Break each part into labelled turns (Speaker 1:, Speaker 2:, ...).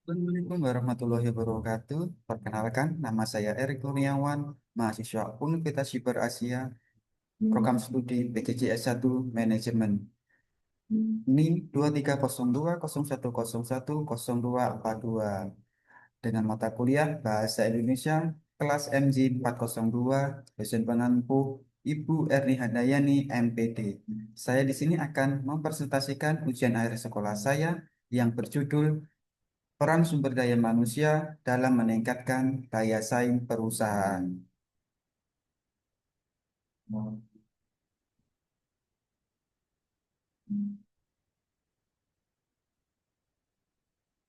Speaker 1: Assalamualaikum warahmatullahi wabarakatuh. Perkenalkan, nama saya Erik Kurniawan, mahasiswa Universitas Siber Asia, program studi PJJ S1 Manajemen. NIM 230201010242 dengan mata kuliah Bahasa Indonesia kelas MJ 402, dosen penempuh Ibu Erni Handayani, MPD. Saya di sini akan mempresentasikan ujian akhir sekolah saya yang berjudul Peran sumber daya manusia dalam meningkatkan daya saing perusahaan.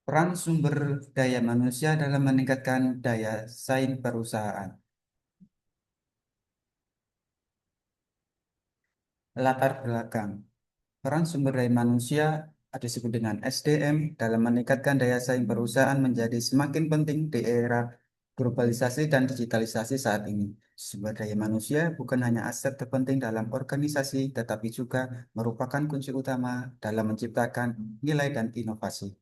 Speaker 1: Peran sumber daya manusia dalam meningkatkan daya saing perusahaan. Latar belakang. Peran sumber daya manusia ada disebut dengan SDM dalam meningkatkan daya saing perusahaan menjadi semakin penting di era globalisasi dan digitalisasi saat ini. Sumber daya manusia bukan hanya aset terpenting dalam organisasi, tetapi juga merupakan kunci utama dalam menciptakan nilai dan inovasi.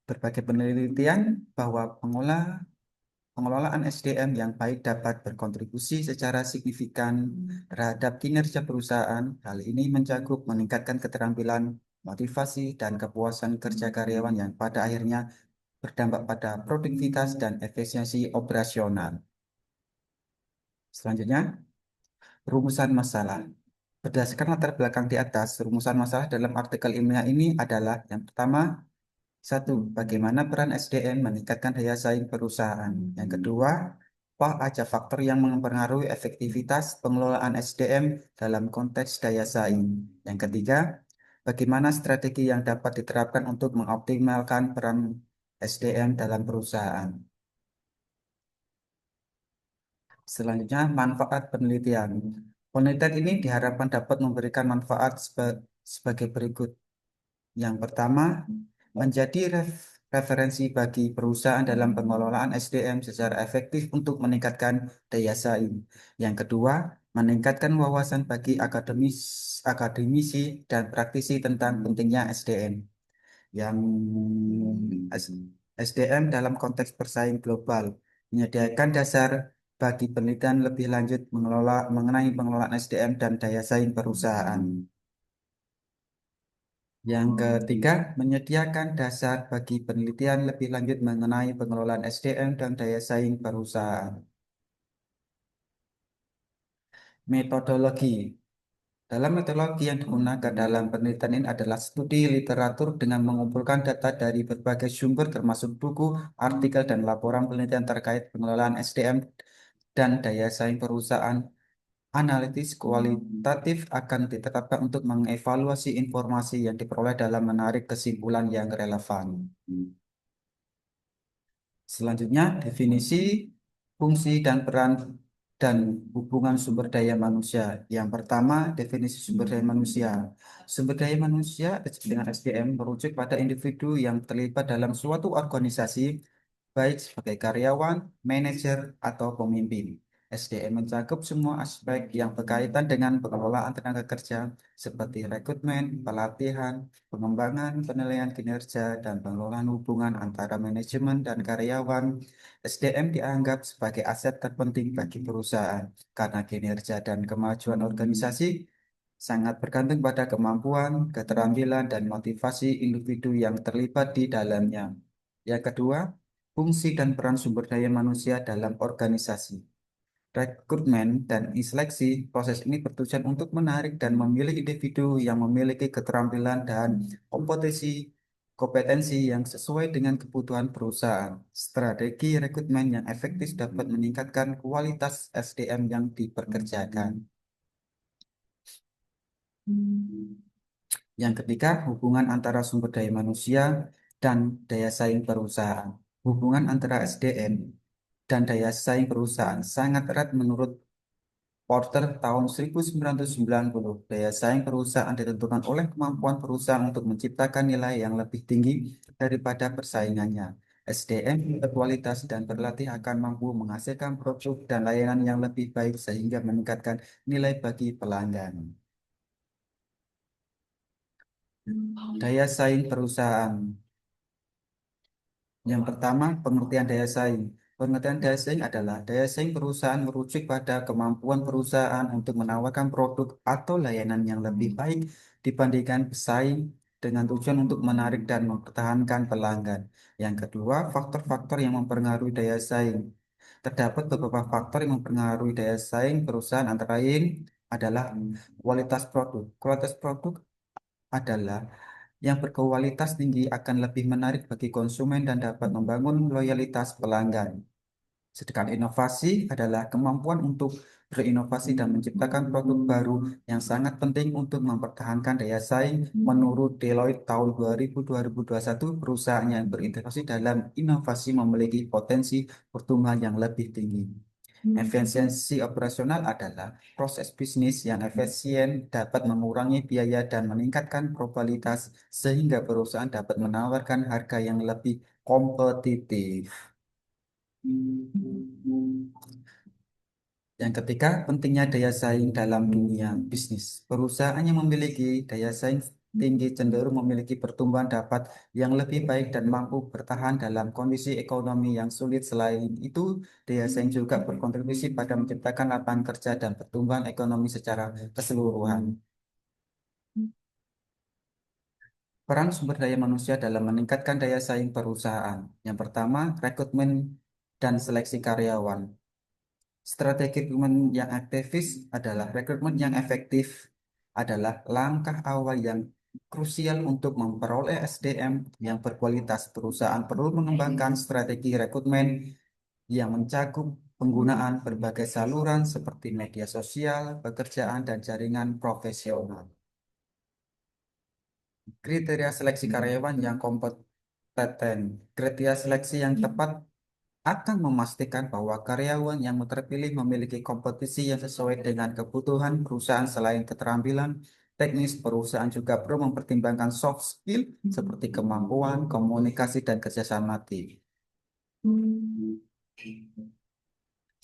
Speaker 1: Berbagai penelitian bahwa pengelolaan SDM yang baik dapat berkontribusi secara signifikan terhadap kinerja perusahaan. Hal ini mencakup meningkatkan keterampilan, motivasi, dan kepuasan kerja karyawan yang pada akhirnya berdampak pada produktivitas dan efisiensi operasional. Selanjutnya, rumusan masalah. Berdasarkan latar belakang di atas, rumusan masalah dalam artikel ilmiah ini adalah yang pertama, satu, bagaimana peran SDM meningkatkan daya saing perusahaan. Yang kedua, apa aja faktor yang mempengaruhi efektivitas pengelolaan SDM dalam konteks daya saing. Yang ketiga, bagaimana strategi yang dapat diterapkan untuk mengoptimalkan peran SDM dalam perusahaan. Selanjutnya, manfaat penelitian. Penelitian ini diharapkan dapat memberikan manfaat sebagai berikut. Yang pertama, menjadi referensi bagi perusahaan dalam pengelolaan SDM secara efektif untuk meningkatkan daya saing. Yang kedua, meningkatkan wawasan bagi akademisi dan praktisi tentang pentingnya SDM. Yang SDM dalam konteks bersaing global menyediakan dasar bagi penelitian lebih lanjut mengenai pengelolaan SDM dan daya saing perusahaan. Yang ketiga, menyediakan dasar bagi penelitian lebih lanjut mengenai pengelolaan SDM dan daya saing perusahaan. Metodologi. Dalam metodologi yang digunakan dalam penelitian ini adalah studi literatur dengan mengumpulkan data dari berbagai sumber termasuk buku, artikel, dan laporan penelitian terkait pengelolaan SDM dan daya saing perusahaan. Analisis kualitatif akan ditetapkan untuk mengevaluasi informasi yang diperoleh dalam menarik kesimpulan yang relevan. Selanjutnya, definisi, fungsi, dan peran dan hubungan sumber daya manusia. Yang pertama, definisi sumber daya manusia. Sumber daya manusia dengan SDM merujuk pada individu yang terlibat dalam suatu organisasi, baik sebagai karyawan, manajer, atau pemimpin. SDM mencakup semua aspek yang berkaitan dengan pengelolaan tenaga kerja, seperti rekrutmen, pelatihan, pengembangan, penilaian kinerja, dan pengelolaan hubungan antara manajemen dan karyawan. SDM dianggap sebagai aset terpenting bagi perusahaan karena kinerja dan kemajuan organisasi sangat bergantung pada kemampuan, keterampilan, dan motivasi individu yang terlibat di dalamnya. Yang kedua, fungsi dan peran sumber daya manusia dalam organisasi. Rekrutmen dan seleksi, proses ini bertujuan untuk menarik dan memilih individu yang memiliki keterampilan dan kompetensi yang sesuai dengan kebutuhan perusahaan. Strategi rekrutmen yang efektif dapat meningkatkan kualitas SDM yang dipekerjakan. Yang ketiga, hubungan antara sumber daya manusia dan daya saing perusahaan. Hubungan antara SDM dan daya saing perusahaan sangat erat menurut Porter tahun 1990. Daya saing perusahaan ditentukan oleh kemampuan perusahaan untuk menciptakan nilai yang lebih tinggi daripada persaingannya. SDM berkualitas dan berlatih akan mampu menghasilkan produk dan layanan yang lebih baik sehingga meningkatkan nilai bagi pelanggan. Daya saing perusahaan. Yang pertama, pengertian daya saing. Pengertian daya saing adalah daya saing perusahaan merujuk pada kemampuan perusahaan untuk menawarkan produk atau layanan yang lebih baik dibandingkan pesaing dengan tujuan untuk menarik dan mempertahankan pelanggan. Yang kedua, faktor-faktor yang mempengaruhi daya saing. Terdapat beberapa faktor yang mempengaruhi daya saing perusahaan antara lain adalah kualitas produk. Kualitas produk adalah yang berkualitas tinggi akan lebih menarik bagi konsumen dan dapat membangun loyalitas pelanggan. Sedangkan inovasi adalah kemampuan untuk berinovasi dan menciptakan produk baru yang sangat penting untuk mempertahankan daya saing. Menurut Deloitte tahun 2000-2021, perusahaan yang berinvestasi dalam inovasi memiliki potensi pertumbuhan yang lebih tinggi. Efisiensi operasional adalah proses bisnis yang efisien dapat mengurangi biaya dan meningkatkan probabilitas sehingga perusahaan dapat menawarkan harga yang lebih kompetitif. Yang ketiga, pentingnya daya saing dalam dunia bisnis. Perusahaan yang memiliki daya saing tinggi cenderung memiliki pertumbuhan dapat yang lebih baik dan mampu bertahan dalam kondisi ekonomi yang sulit. Selain itu, daya saing juga berkontribusi pada menciptakan lapangan kerja dan pertumbuhan ekonomi secara keseluruhan. Peran sumber daya manusia dalam meningkatkan daya saing perusahaan. Yang pertama, rekrutmen dan seleksi karyawan. Strategi rekrutmen yang aktivis adalah rekrutmen yang efektif adalah langkah awal yang krusial untuk memperoleh SDM yang berkualitas. Perusahaan perlu mengembangkan strategi rekrutmen yang mencakup penggunaan berbagai saluran seperti media sosial, pekerjaan, dan jaringan profesional. Kriteria seleksi karyawan yang kompeten. Kriteria seleksi yang tepat akan memastikan bahwa karyawan yang terpilih memiliki kompetisi yang sesuai dengan kebutuhan perusahaan. Selain keterampilan teknis, perusahaan juga perlu mempertimbangkan soft skill seperti kemampuan komunikasi dan kerjasama tim.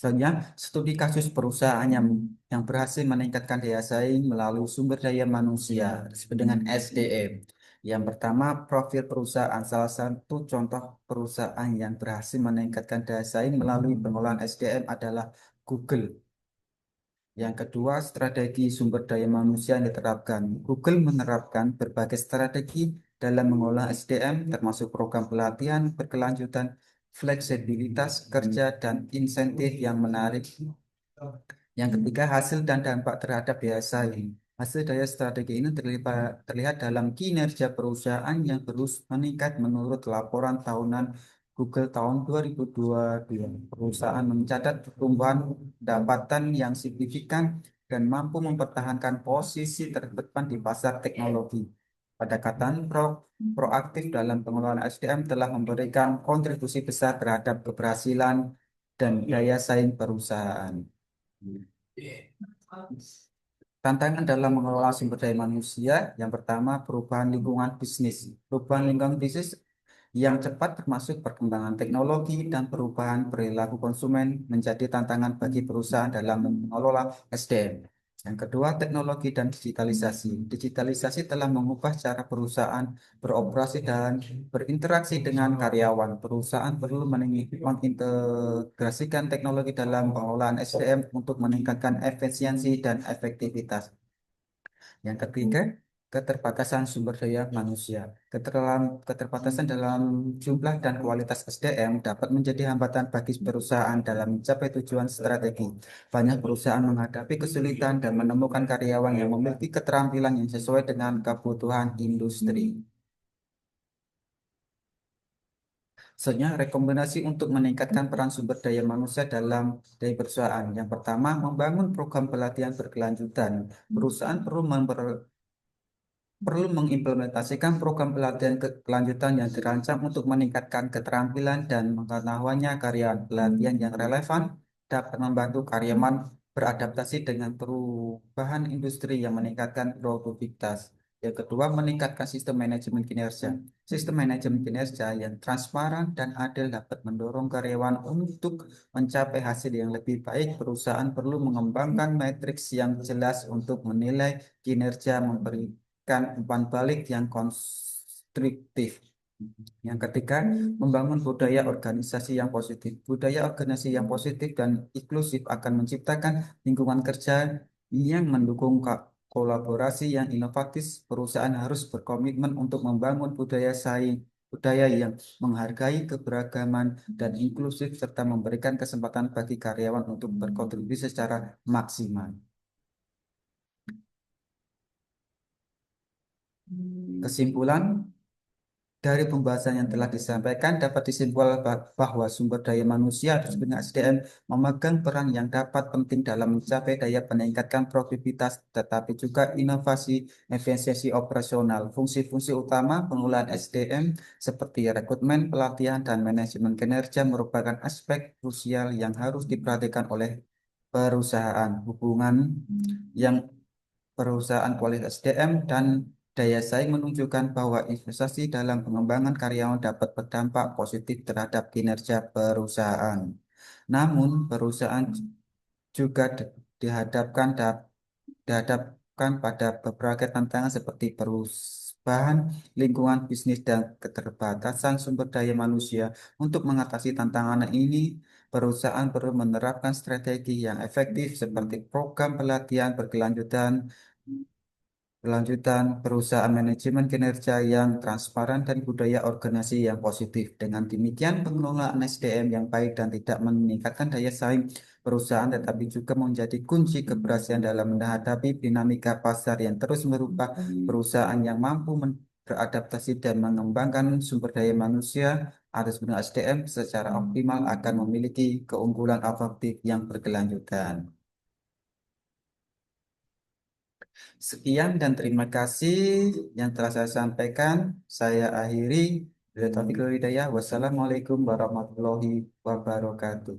Speaker 1: Selanjutnya, studi kasus perusahaan yang berhasil meningkatkan daya saing melalui sumber daya manusia disebut dengan SDM. Yang pertama, profil perusahaan. Salah satu contoh perusahaan yang berhasil meningkatkan daya saing melalui pengolahan SDM adalah Google. Yang kedua, strategi sumber daya manusia yang diterapkan. Google menerapkan berbagai strategi dalam mengolah SDM, termasuk program pelatihan berkelanjutan, fleksibilitas kerja, dan insentif yang menarik. Yang ketiga, hasil dan dampak terhadap daya saing. Hasil dari strategi ini terlihat dalam kinerja perusahaan yang terus meningkat menurut laporan tahunan Google tahun 2022. Perusahaan mencatat pertumbuhan pendapatan yang signifikan dan mampu mempertahankan posisi terdepan di pasar teknologi. Pendekatan proaktif dalam pengelolaan SDM telah memberikan kontribusi besar terhadap keberhasilan dan daya saing perusahaan. Tantangan dalam mengelola sumber daya manusia, yang pertama perubahan lingkungan bisnis. Perubahan lingkungan bisnis yang cepat termasuk perkembangan teknologi dan perubahan perilaku konsumen menjadi tantangan bagi perusahaan dalam mengelola SDM. Yang kedua, teknologi dan digitalisasi. Digitalisasi telah mengubah cara perusahaan beroperasi dan berinteraksi dengan karyawan. Perusahaan perlu mengintegrasikan teknologi dalam pengelolaan SDM untuk meningkatkan efisiensi dan efektivitas. Yang ketiga, keterbatasan sumber daya manusia. Keterbatasan dalam jumlah dan kualitas SDM dapat menjadi hambatan bagi perusahaan dalam mencapai tujuan strategi. Banyak perusahaan menghadapi kesulitan dan menemukan karyawan yang memiliki keterampilan yang sesuai dengan kebutuhan industri. Sebenarnya rekomendasi untuk meningkatkan peran sumber daya manusia dalam daya perusahaan. Yang pertama, membangun program pelatihan berkelanjutan. Perusahaan perlu mengimplementasikan program pelatihan kelanjutan yang dirancang untuk meningkatkan keterampilan dan pengetahuannya karyawan. Pelatihan yang relevan dapat membantu karyawan beradaptasi dengan perubahan industri yang meningkatkan produktivitas. Yang kedua, meningkatkan sistem manajemen kinerja. Sistem manajemen kinerja yang transparan dan adil dapat mendorong karyawan untuk mencapai hasil yang lebih baik. Perusahaan perlu mengembangkan matriks yang jelas untuk menilai kinerja, memberikan umpan balik yang konstruktif. Yang ketiga, membangun budaya organisasi yang positif. Budaya organisasi yang positif dan inklusif akan menciptakan lingkungan kerja yang mendukung kolaborasi yang inovatif. Perusahaan harus berkomitmen untuk membangun budaya saing, budaya yang menghargai keberagaman dan inklusif serta memberikan kesempatan bagi karyawan untuk berkontribusi secara maksimal. Kesimpulan, dari pembahasan yang telah disampaikan dapat disimpulkan bahwa sumber daya manusia atau sebenarnya SDM memegang peran yang dapat penting dalam mencapai daya meningkatkan produktivitas, tetapi juga inovasi, efisiensi operasional. Fungsi-fungsi utama pengelolaan SDM seperti rekrutmen, pelatihan, dan manajemen kinerja merupakan aspek krusial yang harus diperhatikan oleh perusahaan. Yang Perusahaan kualitas SDM dan daya saing menunjukkan bahwa investasi dalam pengembangan karyawan dapat berdampak positif terhadap kinerja perusahaan. Namun, perusahaan juga dihadapkan pada beberapa tantangan seperti perubahan lingkungan bisnis dan keterbatasan sumber daya manusia. Untuk mengatasi tantangan ini, perusahaan perlu menerapkan strategi yang efektif seperti program pelatihan berkelanjutan, perusahaan manajemen kinerja yang transparan dan budaya organisasi yang positif. Dengan demikian, pengelolaan SDM yang baik dan tidak meningkatkan daya saing perusahaan, tetapi juga menjadi kunci keberhasilan dalam menghadapi dinamika pasar yang terus merubah. Perusahaan yang mampu beradaptasi dan mengembangkan sumber daya manusia atas guna SDM secara optimal akan memiliki keunggulan efektif yang berkelanjutan. Sekian dan terima kasih yang telah saya sampaikan. Saya akhiri. Bila taufiq wal hidayah. Wassalamualaikum warahmatullahi wabarakatuh.